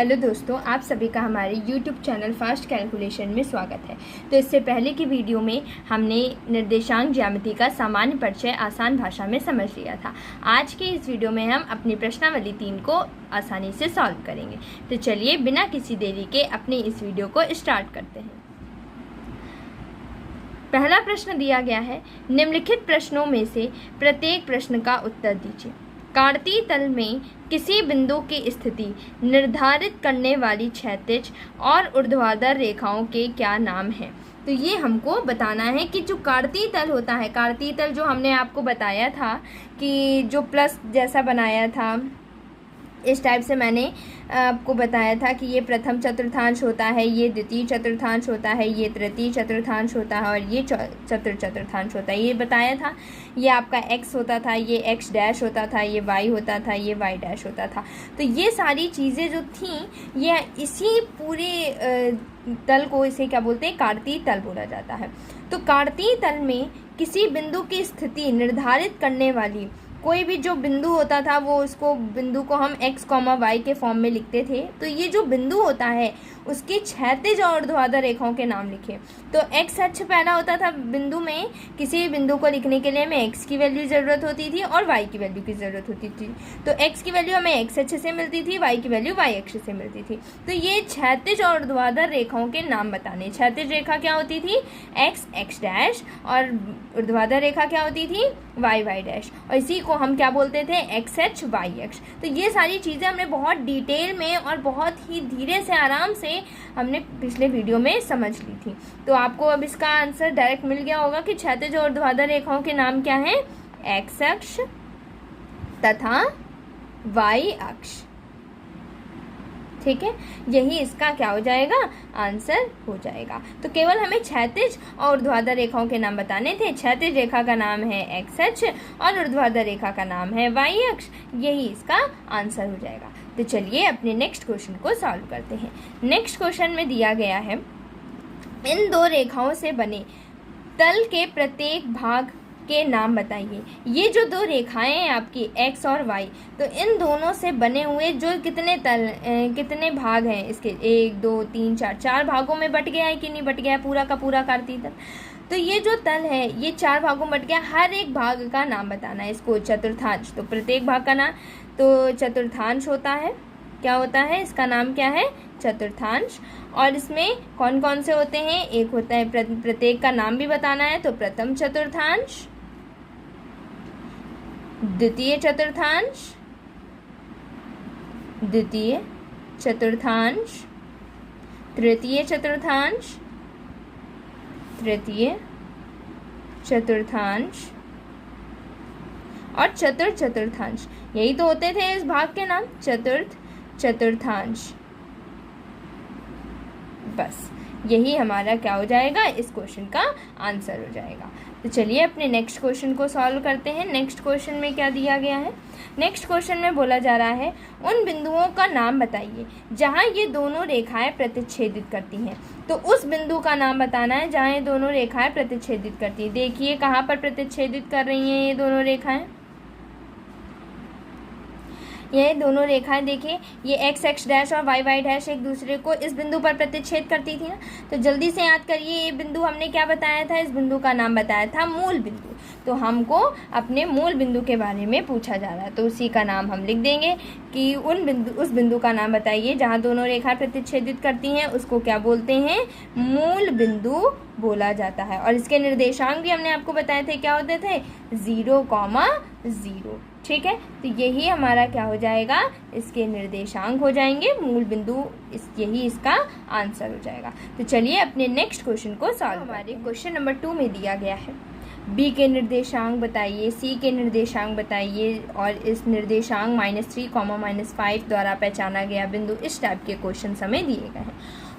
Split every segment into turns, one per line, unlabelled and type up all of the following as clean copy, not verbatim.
Hello दोस्तों, आप सभी का हमारे YouTube चैनल फास्ट कैलकुलेशन में स्वागत है। तो इससे पहले की वीडियो में हमने निर्देशांक ज्यामिति का सामान्य परिचय आसान भाषा में समझ लिया था। आज के इस वीडियो में हम अपनी प्रश्नावली 3 को आसानी से सॉल्व करेंगे। तो चलिए बिना किसी देरी के अपने इस वीडियो को स्टार्ट करते हैं। पहला प्रश्न दिया गया है, निम्नलिखित प्रश्नों में से प्रत्येक प्रश्न का उत्तर दीजिए। कार्तीय तल में किसी बिंदु की स्थिति निर्धारित करने वाली क्षैतिज और ऊर्ध्वाधर रेखाओं के क्या नाम हैं? तो ये हमको बताना है कि जो कार्तीय तल होता है, कार्तीय तल जो हमने आपको बताया था कि जो प्लस जैसा बनाया था, इस टाइप से मैंने आपको बताया था कि ये प्रथम चतुर्थांश होता है, ये द्वितीय चतुर्थांश होता है, ये तृतीय चतुर्थांश होता है और ये चतुर्थांश होता है, ये बताया था। ये आपका x होता था, ये x डैश होता था, ये y होता था, ये y डैश होता था। तो ये सारी चीज़ें जो थीं, ये इसी पूरे तल को इसे क्या बोलते हैं? कार्तीय तल बोला जाता है। तो कार्तीय तल में किसी बिंदु की स्थिति निर्धारित करने वाली कोई भी जो बिंदु होता था वो उसको बिंदु को हम x, y के फॉर्म में लिखते थे। तो ये जो बिंदु होता है उसकी क्षैतिज और ऊर्ध्वाधर रेखाओं के नाम लिखे। तो x अक्ष पहला होता था बिंदु में, किसी भी बिंदु को लिखने के लिए हमें x की वैल्यू ज़रूरत होती थी और y की वैल्यू की ज़रूरत होती थी। तो x की वैल्यू हमें x अक्ष से मिलती थी, y की वैल्यू y अक्ष से मिलती थी। तो ये क्षैतिज और ऊर्ध्वाधर रेखाओं के नाम बताने। क्षैतिज रेखा क्या होती थी? x डैश, और ऊर्ध्वाधर रेखा क्या होती थी? y डैश, और इसी को हम क्या बोलते थे? x अक्ष, y अक्ष। तो ये सारी चीज़ें हमने बहुत डिटेल में और बहुत ही धीरे से आराम से हमने पिछले वीडियो में समझ ली थी। तो आपको अब इसका आंसर डायरेक्ट मिल गया होगा कि क्षैतिज और ऊर्ध्वाधर रेखाओं के नाम क्या हैं? x अक्ष तथा y अक्ष। ठीक है, यही इसका क्या हो जाएगा? आंसर हो जाएगा। तो केवल हमें क्षैतिज और ऊर्ध्वाधर रेखाओं के नाम बताने थे। क्षैतिज रेखा का नाम है x अक्ष और ऊर्ध्वाधर रेखा का नाम है y अक्ष। यही इसका आंसर हो जाएगा। तो चलिए अपने नेक्स्ट क्वेश्चन को सॉल्व करते हैं। नेक्स्ट क्वेश्चन में दिया गया है, इन दो रेखाओं से बने तल के प्रत्येक भाग के नाम बताइए। ये जो दो रेखाएं हैं आपकी x और y, तो इन दोनों से बने हुए जो कितने भाग हैं इसके? 1 2 3 4 भागों में बट गया है कि नहीं बट गया है पूरा का पूरा कार्तीय तल? तो ये जो तल है ये 4 भागों में बट गया। हर एक भाग का नाम बताना है इसको। चतुर्थांश, तो प्रत्येक भाग का नाम तो चतुर्थांश होता है। क्या होता है? इसका नाम क्या है? चतुर्थांश। और इसमें कौन कौन से होते हैं? एक होता है, प्रत्येक का नाम भी बताना है, तो प्रथम चतुर्थांश, द्वितीय चतुर्थांश, द्वितीय चतुर्थांश, तृतीय चतुर्थांश, तृतीय चतुर्थांश और चतुर्थ चतुर्थांश। यही तो होते थे इस भाग के नाम, चतुर्थ चतुर्थांश। बस यही हमारा क्या हो जाएगा? इस क्वेश्चन का आंसर हो जाएगा। तो चलिए अपने नेक्स्ट क्वेश्चन को सॉल्व करते हैं। नेक्स्ट क्वेश्चन में क्या दिया गया है? नेक्स्ट क्वेश्चन में बोला जा रहा है, उन बिंदुओं का नाम बताइए जहां ये दोनों रेखाएं प्रतिच्छेदित करती हैं। तो उस बिंदु का नाम बताना है जहां ये दोनों रेखाएं प्रतिच्छेदित करती हैं। देखिए कहाँ पर प्रतिच्छेदित कर रही हैं ये दोनों रेखाएं। ये दोनों रेखाएं देखिए, ये x डैश और y डैश एक दूसरे को इस बिंदु पर प्रतिच्छेद करती थी ना। तो जल्दी से याद करिए, ये बिंदु हमने क्या बताया था? इस बिंदु का नाम बताया था मूल बिंदु। तो हमको अपने मूल बिंदु के बारे में पूछा जा रहा है, तो उसी का नाम हम लिख देंगे कि उस बिंदु का नाम बताइए जहाँ दोनों रेखाएं प्रतिच्छेदित करती हैं। उसको क्या बोलते हैं? मूल बिंदु बोला जाता है। और इसके निर्देशांक भी हमने आपको बताए थे, क्या होते थे? 0, 0। ठीक है, तो यही हमारा क्या हो जाएगा? इसके निर्देशांक हो जाएंगे, मूल बिंदु। यही इसका आंसर हो जाएगा। तो चलिए अपने नेक्स्ट क्वेश्चन को सॉल्व। हमारे क्वेश्चन नंबर 2 में दिया गया है, बी के निर्देशांक बताइए, सी के निर्देशांक बताइए और इस निर्देशांक -3, -5 द्वारा पहचाना गया बिंदु। इस टाइप के क्वेश्चन हमें दिए गए हैं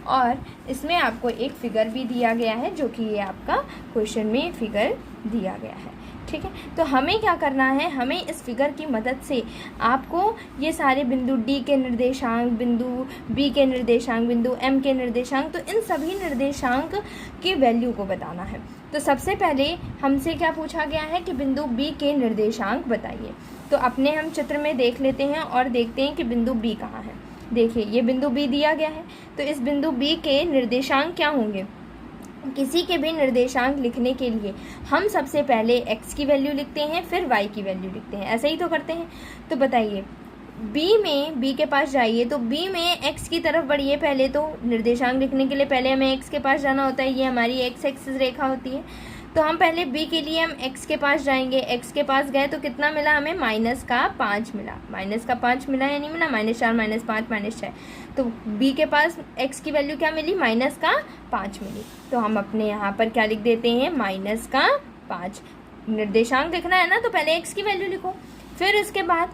और इसमें आपको एक फिगर भी दिया गया है, जो कि ये आपका क्वेश्चन में फिगर दिया गया है। ठीक है, तो हमें क्या करना है? हमें इस फिगर की मदद से आपको ये सारे बिंदु, डी के निर्देशांक बिंदु, बी के निर्देशांक बिंदु, एम के निर्देशांक, तो इन सभी निर्देशांक की वैल्यू को बताना है। तो सबसे पहले हमसे क्या पूछा गया है कि बिंदु बी के निर्देशांक बताइए। तो अपने हम चित्र में देख लेते हैं और देखते हैं कि बिंदु बी कहाँ है। देखिए ये बिंदु बी दिया गया है, तो इस बिंदु बी के निर्देशांक क्या होंगे। किसी के भी निर्देशांक लिखने के लिए हम सबसे पहले x की वैल्यू लिखते हैं, फिर y की वैल्यू लिखते हैं, ऐसा ही तो करते हैं। तो बताइए b के पास जाइए, तो b में x की तरफ बढ़िए। पहले तो निर्देशांक लिखने के लिए पहले हमें x के पास जाना होता है, ये हमारी x एक्सिस रेखा होती है। तो हम पहले b के लिए हम x के पास जाएंगे, x के पास गए तो कितना मिला हमें, -5 मिला। -5 मिला या नहीं मिला, -4 -5 -6। तो b के पास x की वैल्यू क्या मिली, -5 मिली। तो हम अपने यहाँ पर क्या लिख देते हैं, -5। निर्देशांक लिखना है ना, तो पहले x की वैल्यू लिखो। फिर उसके बाद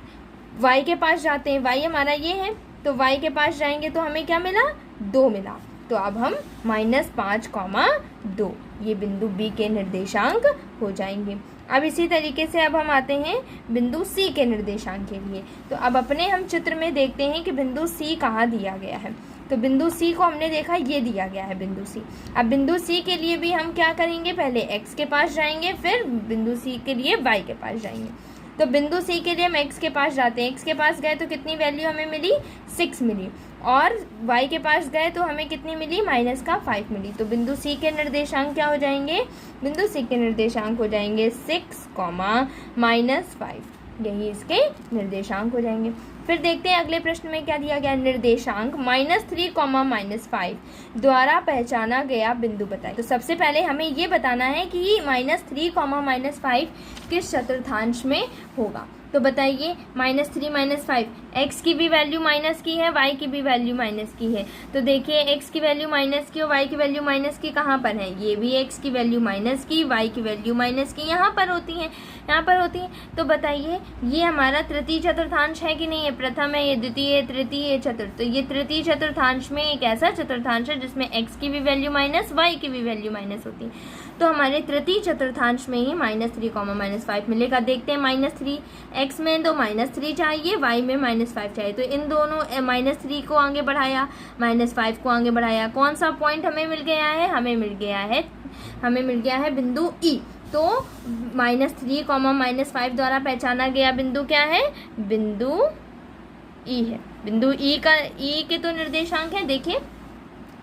y के पास जाते हैं, y हमारा ये है, तो y के पास जाएंगे तो हमें क्या मिला, 2 मिला। तो अब हम -5, 2 ये बिंदु B के निर्देशांक हो जाएंगे। अब इसी तरीके से अब हम आते हैं बिंदु C के निर्देशांक के लिए। तो अब अपने हम चित्र में देखते हैं कि बिंदु C कहाँ दिया गया है। तो बिंदु C को हमने देखा, ये दिया गया है बिंदु C। अब बिंदु C के लिए भी हम क्या करेंगे, पहले x के पास जाएंगे, फिर बिंदु C के लिए y के पास जाएंगे। तो बिंदु C के लिए हम x के पास जाते हैं, x के पास गए तो कितनी वैल्यू हमें मिली, 6 मिली। और y के पास गए तो हमें कितनी मिली, -5 मिली। तो बिंदु C के निर्देशांक क्या हो जाएंगे, बिंदु C के निर्देशांक हो जाएंगे 6, -5। यही इसके निर्देशांक हो जाएंगे। फिर देखते हैं अगले प्रश्न में क्या दिया गया, निर्देशांक -3, -5 द्वारा पहचाना गया बिंदु बताइए। तो सबसे पहले हमें ये बताना है कि -3, -5 किस चतुर्थांश में होगा। तो बताइए -3 -5, x की भी वैल्यू माइनस की है, y की भी वैल्यू माइनस की है। तो देखिए x की वैल्यू माइनस की और y की वैल्यू माइनस की कहाँ पर है, ये भी x की वैल्यू माइनस की, y की वैल्यू माइनस की यहाँ पर होती है, यहाँ पर होती है। तो बताइए ये हमारा तृतीय चतुर्थांश है कि नहीं है, प्रथम है, ये द्वितीय, तृतीय, चतुर्थ। तो ये तृतीय चतुर्थांश में एक ऐसा चतुर्थांश है जिसमें x की भी वैल्यू माइनस, y की भी वैल्यू माइनस होती है। तो हमारे तृतीय चतुर्थांश में ही -3, -5 मिलेगा। देखते हैं -3, x में तो -3 चाहिए, y में -5 चाहिए। तो इन दोनों -3 को आगे बढ़ाया, -5 को आगे बढ़ाया। कौन सा पॉइंट हमें मिल गया है, हमें मिल गया है बिंदु E। तो -3, -5 द्वारा पहचाना गया बिंदु क्या है, बिंदु E है। बिंदु E के तो निर्देशांक है, देखिए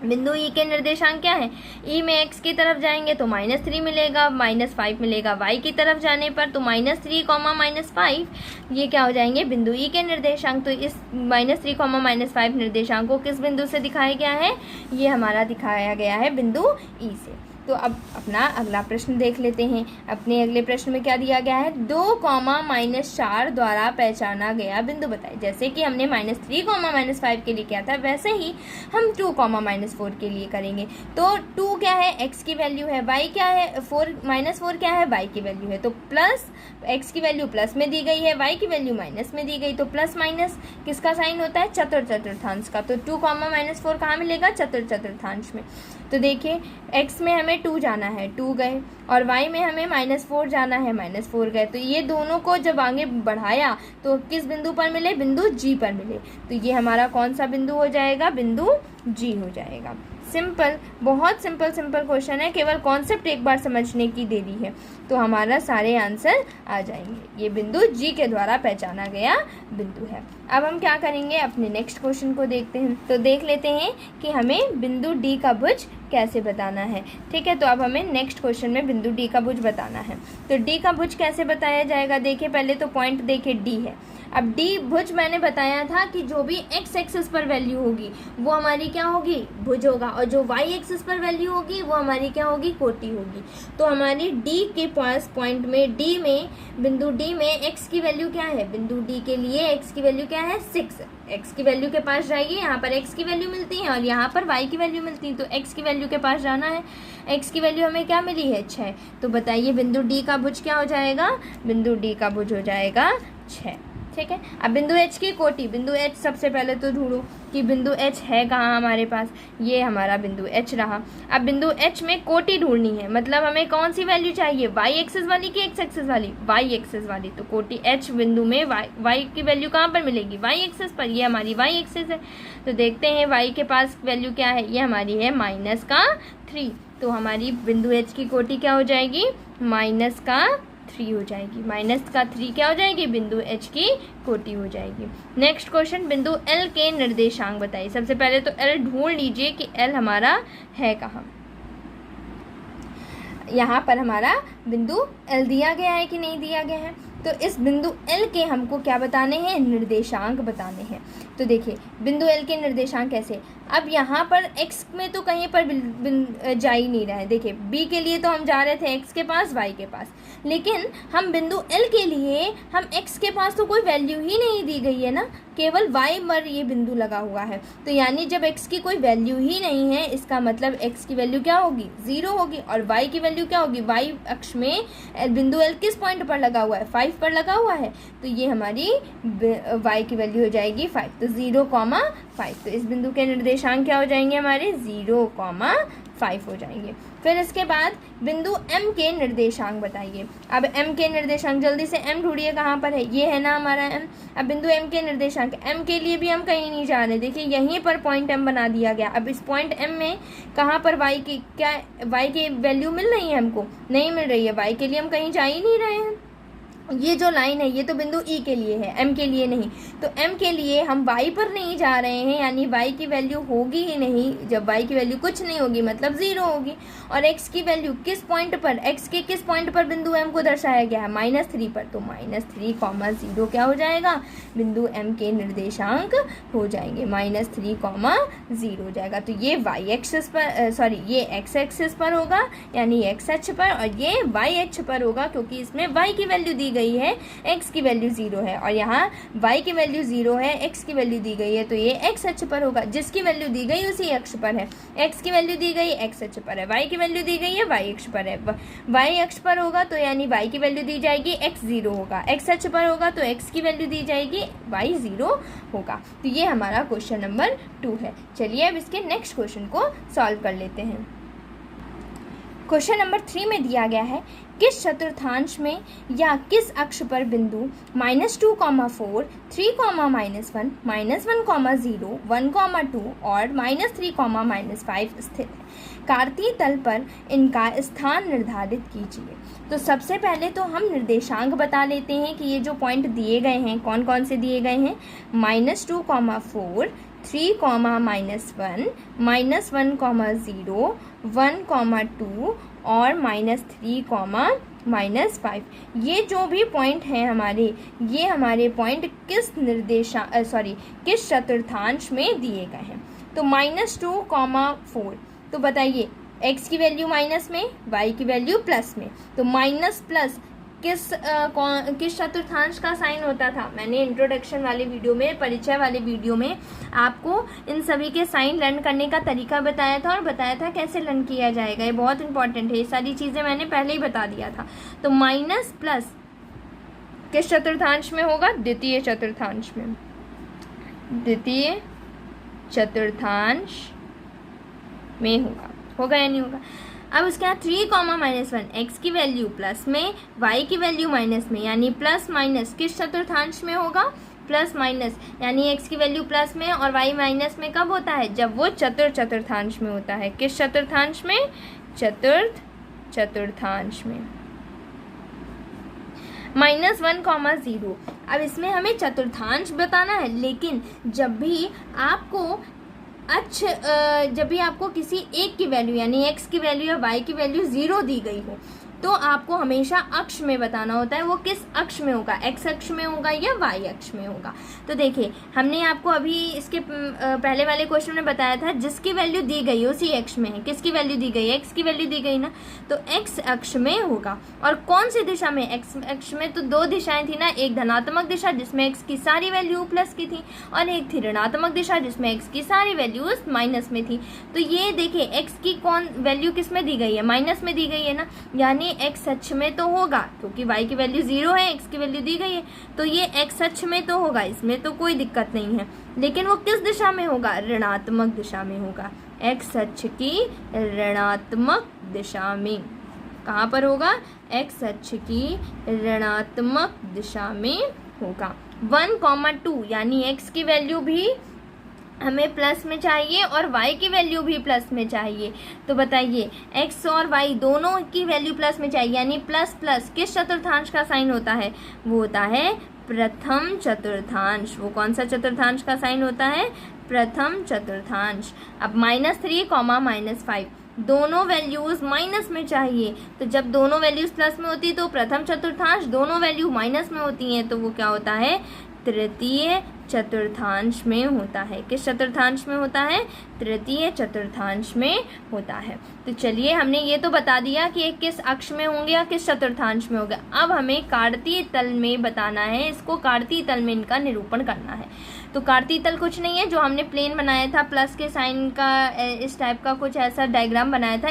बिंदु E के निर्देशांक क्या है, E में x की तरफ जाएंगे तो -3 मिलेगा, -5 मिलेगा। y की तरफ जाने पर तो -3, -5 ये क्या हो जाएंगे, बिंदु E के निर्देशांक। तो इस -3, -5 निर्देशांक को किस बिंदु से दिखाया गया है, ये हमारा दिखाया गया है बिंदु E से। तो अब अपना अगला प्रश्न देख लेते हैं। अपने अगले प्रश्न में क्या दिया गया है, 2, -4 द्वारा पहचाना गया बिंदु बताइए। जैसे कि हमने -3, -5 के लिए किया था, वैसे ही हम 2, -4 के लिए करेंगे। तो 2 क्या है, x की वैल्यू है, y क्या है, 4 क्या है, y की वैल्यू है। तो प्लस x की वैल्यू प्लस में दी गई है, y की वैल्यू माइनस में दी गई। तो प्लस माइनस किसका साइन होता है, चतुर्थांश का। तो 2, -4 कहाँ मिलेगा, चतुर्थांश में। तो देखिए x में हमें 2 जाना है, 2 गए, और y में हमें -4 जाना है, -4 गए। तो ये दोनों को जब आगे बढ़ाया तो किस बिंदु पर मिले, बिंदु G पर मिले। तो ये हमारा कौन सा बिंदु हो जाएगा, बिंदु G हो जाएगा। सिंपल, बहुत सिंपल क्वेश्चन है, केवल कॉन्सेप्ट एक बार समझने की देरी है तो हमारा सारे आंसर आ जाएंगे। ये बिंदु G के द्वारा पहचाना गया बिंदु है। अब हम क्या करेंगे, अपने नेक्स्ट क्वेश्चन को देखते हैं। तो देख लेते हैं कि हमें बिंदु D का भुज कैसे बताना है। ठीक है, तो अब हमें नेक्स्ट क्वेश्चन में बिंदु D का भुज बताना है। तो D का भुज कैसे बताया जाएगा, देखिए पहले तो पॉइंट देखिए D है। अब D भुज मैंने बताया था कि जो भी x एक्सिस पर वैल्यू होगी वो हमारी क्या होगी, भुज होगा, और जो y एक्सिस पर वैल्यू होगी वो हमारी क्या होगी, कोटि होगी। तो हमारी D के पास पॉइंट में D में, बिंदु D में x की वैल्यू क्या है, बिंदु D के लिए x की वैल्यू क्या है, 6। x की वैल्यू के पास जाइए, यहाँ पर x की वैल्यू मिलती है और यहाँ पर y की वैल्यू मिलती है। तो x की वैल्यू के पास जाना है, x की वैल्यू हमें क्या मिली है, 6। तो बताइए बिंदु D का भुज क्या हो जाएगा, बिंदु D का भुज हो जाएगा 6। ठीक है, अब बिंदु H की कोटि, बिंदु H सबसे पहले तो ढूंढो कि बिंदु H है कहाँ हमारे पास, ये हमारा बिंदु H रहा। अब बिंदु H में कोटि ढूंढनी है, मतलब हमें कौन सी वैल्यू चाहिए, y एक्सिस वाली कि x एक्सिस वाली, y एक्सिस वाली। तो कोटि H बिंदु में y की वैल्यू कहाँ पर मिलेगी, y एक्सिस पर, ये हमारी y एक्सिस है। तो देखते हैं y के पास वैल्यू क्या है, ये हमारी है -3। तो हमारी बिंदु H की कोटि क्या हो जाएगी, -3 3 हो जाएगी। माइनस का 3 क्या हो जाएगी, बिंदु H की कोटि हो जाएगी। नेक्स्ट क्वेश्चन, बिंदु L के निर्देशांक बताइए। सबसे पहले तो L ढूंढ लीजिए कि L हमारा है कहाँ। यहाँ पर हमारा बिंदु L दिया गया है कि नहीं दिया गया है, तो इस बिंदु L के हमको क्या बताने हैं, निर्देशांक बताने हैं। तो देखिए बिंदु L के निर्देशांक कैसे, अब यहाँ पर x में तो कहीं पर जा ही नहीं रहा है। देखिए b के लिए तो हम जा रहे थे x के पास y के पास, लेकिन हम बिंदु L के लिए हम x के पास तो कोई वैल्यू ही नहीं दी गई है ना, केवल y पर ये बिंदु लगा हुआ है। तो यानी जब x की कोई वैल्यू ही नहीं है, इसका मतलब x की वैल्यू क्या होगी, 0 होगी। और y की वैल्यू क्या होगी, y अक्ष में बिंदु L किस पॉइंट पर लगा हुआ है, 5 पर लगा हुआ है, तो ये हमारी y की वैल्यू हो जाएगी 5। तो 0,5, तो इस बिंदु के निर्देशांक क्या हो जाएंगे हमारे, 0,5 हो जाएंगे। फिर इसके बाद बिंदु M के निर्देशांक बताइए। अब M के निर्देशांक जल्दी से M ढूंढिए कहाँ पर है, ये है ना हमारा M। अब बिंदु M के निर्देशांक, M के लिए भी हम कहीं नहीं जा रहे, देखिए यहीं पर पॉइंट M बना दिया गया। अब इस पॉइंट M में कहाँ पर y की वैल्यू मिल रही है, हमको नहीं मिल रही है, y के लिए हम कहीं जा ही नहीं रहे हैं। ये जो लाइन है ये तो बिंदु E के लिए है, M के लिए नहीं। तो M के लिए हम y पर नहीं जा रहे हैं, यानी y की वैल्यू होगी ही नहीं। जब y की वैल्यू कुछ नहीं होगी मतलब 0 होगी। और x की वैल्यू किस पॉइंट पर, x के किस पॉइंट पर बिंदु M को दर्शाया गया है, -3 पर। तो -3,0 क्या हो जाएगा, बिंदु M के निर्देशांक हो जाएंगे, -3,0 हो जाएगा। तो ये y एक्सिस पर ये x एक्सिस पर होगा यानी x अक्ष पर, और ये y अक्ष पर होगा क्योंकि इसमें y की वैल्यू दी गई है, x की वैल्यू 0 है, और यहाँ y की वैल्यू 0 है, x की वैल्यू दी गई है, तो ये x अक्ष पर होगा। जिसकी वैल्यू दी गई उसी अक्ष पर है, x की वैल्यू दी गई x अक्ष पर है, y की वैल्यू दी गई है y अक्ष पर है। y अक्ष पर होगा तो यानी y की वैल्यू दी जाएगी, x 0 होगा। x अक्ष पर होगा तो x की वैल्यू दी जाएगी, y 0 होगा। तो ये हमारा क्वेश्चन नंबर 2 है। चलिए अब इसके नेक्स्ट क्वेश्चन को सॉल्व कर लेते हैं। क्वेश्चन नंबर 3 में दिया गया है, किस चतुर्थांश में या किस अक्ष पर बिंदु -2,4, 3,-1, -1,0, 1,2 और -3,-5 स्थित है। कार्तीय तल पर इनका स्थान निर्धारित कीजिए। तो सबसे पहले तो हम निर्देशांक बता लेते हैं कि ये जो पॉइंट दिए गए हैं कौन कौन से दिए गए हैं, -2,4, 3,-1, -1,0, 1,2 और -3,-5। ये जो भी पॉइंट हैं हमारे, ये हमारे पॉइंट किस चतुर्थांश में दिए गए हैं। तो -2,4, तो बताइए x की वैल्यू माइनस में, y की वैल्यू प्लस में, तो माइनस प्लस किस चतुर्थांश का साइन होता था। मैंने इंट्रोडक्शन वाले वीडियो में, परिचय वाले वीडियो में आपको इन सभी के साइन लर्न करने का तरीका बताया था और बताया था कैसे लर्न किया जाएगा। ये बहुत इंपॉर्टेंट है, ये सारी चीज़ें मैंने पहले ही बता दिया था। तो माइनस प्लस किस चतुर्थांश में होगा, द्वितीय चतुर्थांश में, द्वितीय चतुर्थांश में होगा या नहीं होगा। अब उसके बाद 3,-1, x की वैल्यू प्लस में, y की वैल्यू माइनस में, यानी प्लस माइनस किस चतुर्थांश में होगा, प्लस माइनस, यानी x की वैल्यू प्लस में और y माइनस में कब होता है, जब वो चतुर्थांश में होता है। किस चतुर्थांश में, चतुर्थांश में। -1,0, अब इसमें हमें चतुर्थांश बताना है, लेकिन जब भी आपको किसी एक की वैल्यू यानी x की वैल्यू या y की वैल्यू 0 दी गई हो, तो आपको हमेशा अक्ष में बताना होता है वो किस अक्ष में होगा, x अक्ष में होगा या y अक्ष में होगा। तो देखिए हमने आपको अभी इसके पहले वाले क्वेश्चन में बताया था जिसकी वैल्यू दी गई उसी अक्ष में है। किसकी वैल्यू दी गई, x की वैल्यू दी गई ना, तो x अक्ष में होगा। और कौन सी दिशा में, x अक्ष में तो 2 दिशाएं थी ना, एक धनात्मक दिशा जिसमें x की सारी वैल्यू प्लस की थी, और एक थी ऋणात्मक दिशा जिसमें x की सारी वैल्यूज माइनस में थी। तो ये देखिए x की कौन वैल्यू किस में दी गई है, माइनस में दी गई है ना, यानी x अक्ष में तो होगा क्योंकि y की वैल्यू 0 है, x की वैल्यू दी गई है, तो ये x अक्ष में तो होगा, इसमें तो कोई दिक्कत नहीं है। लेकिन वो किस दिशा में होगा, ऋणात्मक दिशा में होगा, x अक्ष की ऋणात्मक दिशा में। कहाँ पर होगा, x अक्ष की ऋणात्मक दिशा में होगा। 1,2 यानी x की वैल्यू भी हमें प्लस में चाहिए और y की वैल्यू भी प्लस में चाहिए। तो बताइए x और y दोनों की वैल्यू प्लस में चाहिए, यानी प्लस प्लस किस चतुर्थांश का साइन होता है? वो होता है प्रथम चतुर्थांश। वो कौन सा चतुर्थांश का साइन होता है? प्रथम चतुर्थांश। अब -3, -5 दोनों वैल्यूज माइनस में चाहिए, तो जब दोनों वैल्यूज प्लस में होती है तो प्रथम चतुर्थांश, दोनों वैल्यू माइनस में होती हैं तो वो क्या होता है? तृतीय चतुर्थांश में होता है। किस चतुर्थांश में होता है? तृतीय चतुर्थांश में होता है। तो चलिए हमने ये तो बता दिया कि एक किस अक्ष में होंगे या किस चतुर्थांश में होगा। अब हमें कार्तीय तल में बताना है, इसको कार्तीय तल में इनका निरूपण करना है। तो कार्तीय तल कुछ नहीं है, जो हमने प्लेन बनाया था प्लस के साइन का, इस टाइप का कुछ ऐसा डायग्राम बनाया था,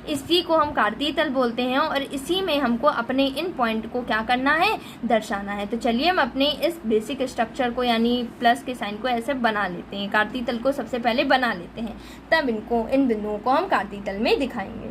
इसी को हम कार्तीय तल बोलते हैं और इसी में हमको अपने इन पॉइंट को क्या करना है? दर्शाना है। तो चलिए हम अपने इस बेसिक स्ट्रक्चर को यानी प्लस के साइन को ऐसे बना लेते हैं, कार्तीय तल को सबसे पहले बना लेते हैं, तब इन बिंदुओं को हम कार्तीय तल में दिखाएंगे।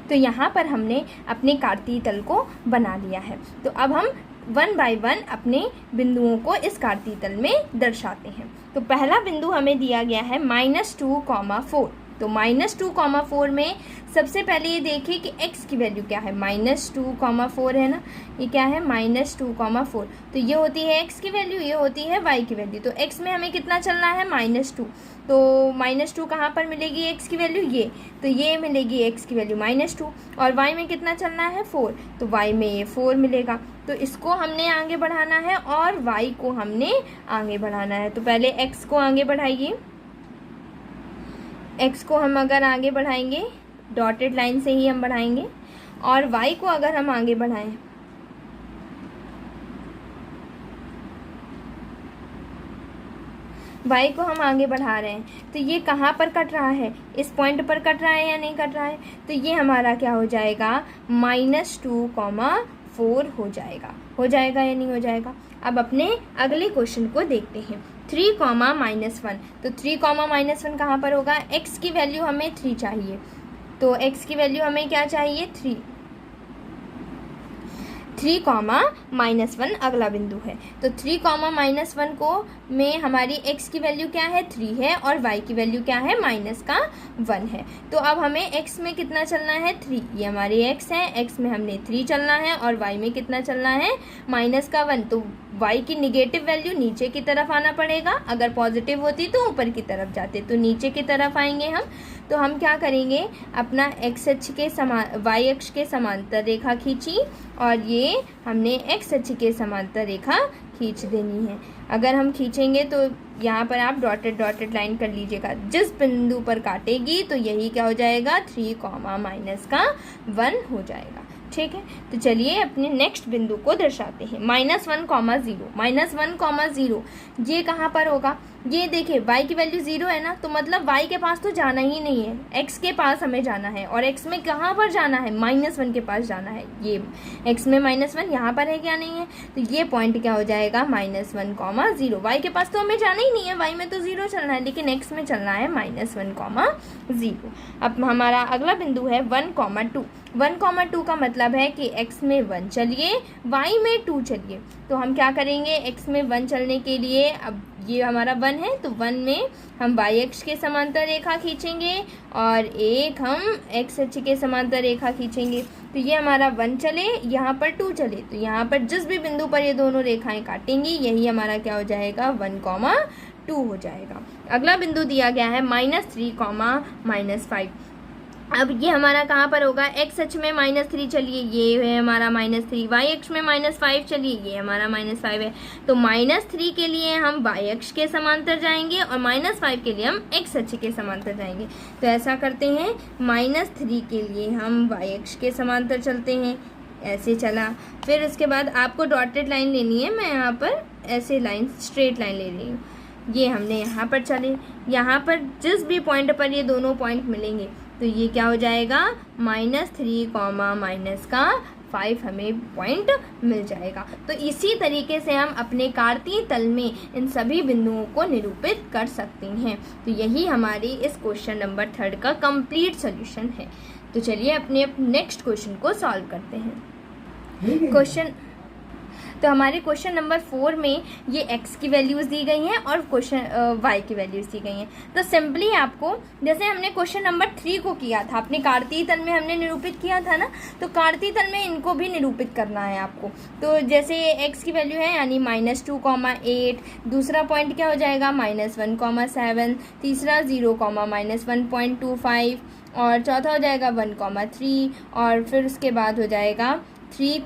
तो यहाँ पर हमने अपने कार्तीय तल को बना लिया है। तो अब हम 1 बाय 1 अपने बिंदुओं को इस कार्तीय तल में दर्शाते हैं। तो पहला बिंदु हमें दिया गया है -2, 4। तो -2, 4 में सबसे पहले ये देखिए कि x की वैल्यू क्या है? -2, 4 है ना, ये क्या है? -2, 4। तो ये होती है x की वैल्यू, ये होती है y की वैल्यू। तो x में हमें कितना चलना है? -2। तो -2 कहाँ पर मिलेगी x की वैल्यू? ये, तो ये मिलेगी x की वैल्यू -2। और y में कितना चलना है? 4। तो y में ये 4 मिलेगा। तो इसको हमने आगे बढ़ाना है और y को हमने आगे बढ़ाना है। तो पहले x को आगे बढ़ाइए। x को हम अगर आगे बढ़ाएंगे, डॉटेड लाइन से ही हम बढ़ाएंगे, और y को अगर हम आगे बढ़ाएं, y को हम आगे बढ़ा रहे हैं, तो ये कहाँ पर कट रहा है? इस पॉइंट पर कट रहा है या नहीं कट रहा है? तो ये हमारा क्या हो जाएगा? -2, 4 हो जाएगा या नहीं हो जाएगा? अब अपने अगले क्वेश्चन को देखते हैं। 3, -1। तो 3, -1 कहाँ पर होगा? x की वैल्यू हमें 3 चाहिए, तो x की वैल्यू हमें क्या चाहिए? 3, 3, अगला बिंदु है। तो 3, -1 को में हमारी x की वैल्यू क्या है? 3 है और y की वैल्यू क्या है? -1 है। तो अब हमें x में कितना चलना है? 3। ये हमारी x है, x में हमने 3 चलना है और y में कितना चलना है? -1। तो y की निगेटिव वैल्यू नीचे की तरफ आना पड़ेगा, अगर पॉजिटिव होती तो ऊपर की तरफ जाते, तो नीचे की तरफ आएंगे हम। तो हम क्या करेंगे? अपना x अक्ष के y अक्ष के समांतर रेखा खींची और ये हमने x अक्ष के समांतर रेखा खींच देनी है। अगर हम खींचेंगे तो यहाँ पर आप डॉटेड लाइन कर लीजिएगा, जिस बिंदु पर काटेगी तो यही क्या हो जाएगा? 3, -1 हो जाएगा। ठीक है, तो चलिए अपने नेक्स्ट बिंदु को दर्शाते हैं। -1, 0 ये कहाँ पर होगा? ये देखिए y की वैल्यू 0 है ना, तो मतलब y के पास तो जाना ही नहीं है, x के पास हमें जाना है। और x में कहाँ पर जाना है? -1 के पास जाना है। ये x में -1 यहाँ पर है क्या? नहीं है। तो ये पॉइंट क्या हो जाएगा? -1, 0। y के पास तो हमें जाना ही नहीं है, y में तो 0 चलना है, लेकिन x में चलना है -1, 0। अब हमारा अगला बिंदु है 1, 2। 1, 2 का मतलब है कि x में 1 चलिए, y में 2 चलिए। तो हम क्या करेंगे? x में 1 चलने के लिए, अब ये हमारा 1 है तो 1 में हम y अक्ष के समांतर रेखा खींचेंगे और एक हम x अक्ष के समांतर रेखा खींचेंगे। तो ये हमारा 1 चले, यहाँ पर 2 चले, तो यहाँ पर जिस भी बिंदु पर ये दोनों रेखाएं काटेंगी यही हमारा क्या हो जाएगा? 1, 2 हो जाएगा। अगला बिंदु दिया गया है -3, -5। अब ये हमारा कहाँ पर होगा? x अक्ष में -3 चलिए, ये है हमारा -3, y अक्ष में -5 चलिए, ये हमारा -5 है। तो -3 के लिए हम y अक्ष के समांतर जाएंगे और -5 के लिए हम x अक्ष के समांतर जाएंगे। तो ऐसा करते हैं, -3 के लिए हम y अक्ष के समांतर चलते हैं, ऐसे चला। फिर उसके बाद आपको डॉटेड लाइन लेनी है, मैं यहाँ पर ऐसे लाइन स्ट्रेट लाइन ले रही हूँ। ये हमने यहाँ पर चले, यहाँ पर जिस भी पॉइंट पर ये दोनों पॉइंट मिलेंगे तो ये क्या हो जाएगा? -3, -5 हमें पॉइंट मिल जाएगा। तो इसी तरीके से हम अपने कार्तीय तल में इन सभी बिंदुओं को निरूपित कर सकते हैं। तो यही हमारी इस क्वेश्चन नंबर 3 का कंप्लीट सॉल्यूशन है। तो चलिए अपने नेक्स्ट क्वेश्चन को सॉल्व करते हैं। तो हमारे क्वेश्चन नंबर 4 में ये x की वैल्यूज़ दी गई हैं और क्वेश्चन y की वैल्यूज़ दी गई हैं। तो सिंपली आपको, जैसे हमने क्वेश्चन नंबर 3 को किया था, अपने कार्तीय तल में हमने निरूपित किया था ना, तो कार्तीय तल में इनको भी निरूपित करना है आपको। तो जैसे x की वैल्यू है यानी -2,8, दूसरा पॉइंट क्या हो जाएगा -1,7, तीसरा 0,-1.25 और चौथा हो जाएगा 1,3 और फिर उसके बाद हो जाएगा 3,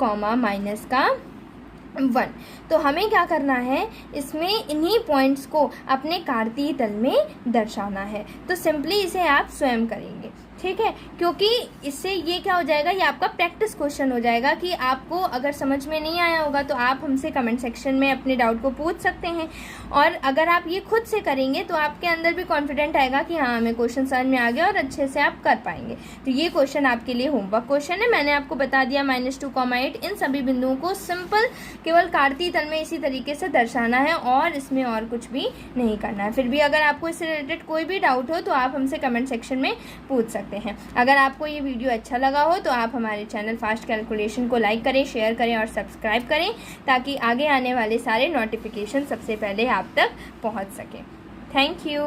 -1। तो हमें क्या करना है, इसमें इन्हीं पॉइंट्स को अपने कार्तीय तल में दर्शाना है। तो सिंपली इसे आप स्वयं करेंगे, ठीक है, क्योंकि इससे ये क्या हो जाएगा, ये आपका प्रैक्टिस क्वेश्चन हो जाएगा कि आपको अगर समझ में नहीं आया होगा तो आप हमसे कमेंट सेक्शन में अपने डाउट को पूछ सकते हैं। और अगर आप ये खुद से करेंगे तो आपके अंदर भी कॉन्फिडेंट आएगा कि हाँ हमें क्वेश्चन समझ में आ गया और अच्छे से आप कर पाएंगे। तो ये क्वेश्चन आपके लिए होमवर्क क्वेश्चन है। मैंने आपको बता दिया -2,8 इन सभी बिंदुओं को सिंपल केवल कार्तीय तल में इसी तरीके से दर्शाना है और इसमें और कुछ भी नहीं करना है। फिर भी अगर आपको इससे रिलेटेड कोई भी डाउट हो तो आप हमसे कमेंट सेक्शन में पूछ सकते हैं। अगर आपको ये वीडियो अच्छा लगा हो तो आप हमारे चैनल फास्ट कैलकुलेशन को लाइक करें, शेयर करें और सब्सक्राइब करें ताकि आगे आने वाले सारे नोटिफिकेशन सबसे पहले आप तक पहुंच सकें। Thank you.